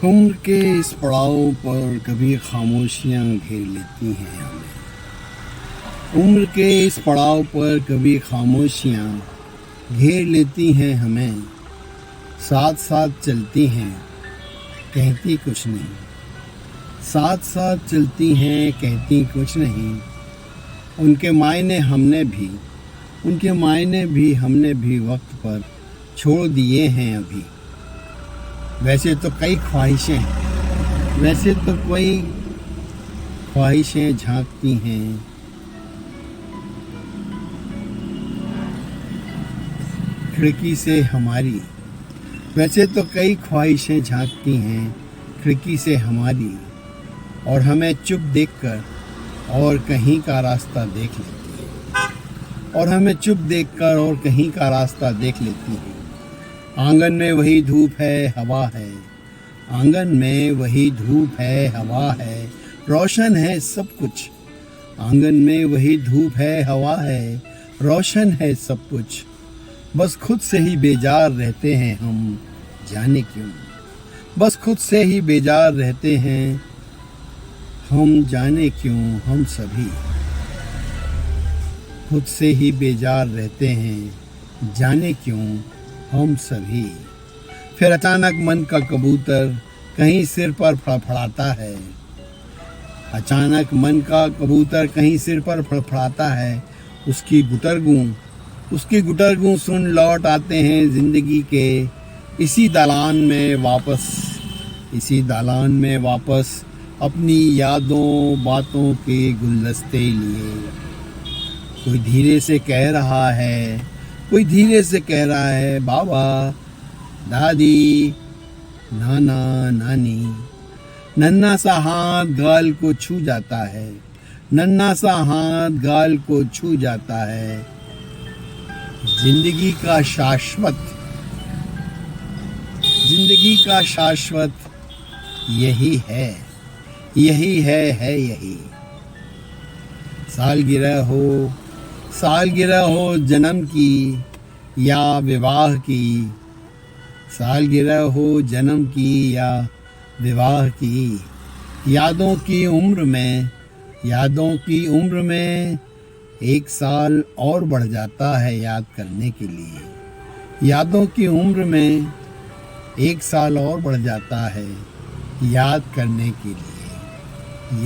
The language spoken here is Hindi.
उम्र के इस पड़ाव पर कभी खामोशियाँ घेर लेती हैं हमें। उम्र के इस पड़ाव पर कभी खामोशियाँ घेर लेती हैं हमें। साथ साथ चलती हैं, कहती कुछ नहीं। साथ साथ चलती हैं, कहती कुछ नहीं। उनके मायने हमने भी वक्त पर छोड़ दिए हैं अभी। वैसे तो कई ख्वाहिशें झांकती हैं खिड़की से हमारी। वैसे तो कई ख्वाहिशें झांकती हैं खिड़की से हमारी, और हमें चुप देखकर और कहीं का रास्ता देख लेती है। और कहीं का रास्ता देख लेती है। आंगन में वही धूप है, हवा है। आंगन में वही धूप है, हवा है। रोशन है सब कुछ। आंगन में वही धूप है, हवा है। रोशन है सब कुछ। बस खुद से ही बेजार रहते हैं हम, जाने क्यों। बस खुद से ही बेजार रहते हैं हम, जाने क्यों। हम सभी खुद से ही बेजार रहते हैं, जाने क्यों हम सभी। फिर अचानक मन का कबूतर कहीं सिर पर फड़फड़ाता है। अचानक मन का कबूतर कहीं सिर पर फड़फड़ाता है। उसकी गुटरगूं सुन लौट आते हैं जिंदगी के इसी दालान में वापस अपनी यादों बातों के गुलदस्ते लिए। कोई धीरे से कह रहा है बाबा, दादी, नाना, नानी। नन्हा सा हाथ गाल को छू जाता है। जिंदगी का शाश्वत यही है। सालगिरह हो जन्म की या विवाह की। सालगिरह हो जन्म की या विवाह की। यादों की उम्र में एक साल और बढ़ जाता है याद करने के लिए। यादों की उम्र में एक साल और बढ़ जाता है याद करने के लिए।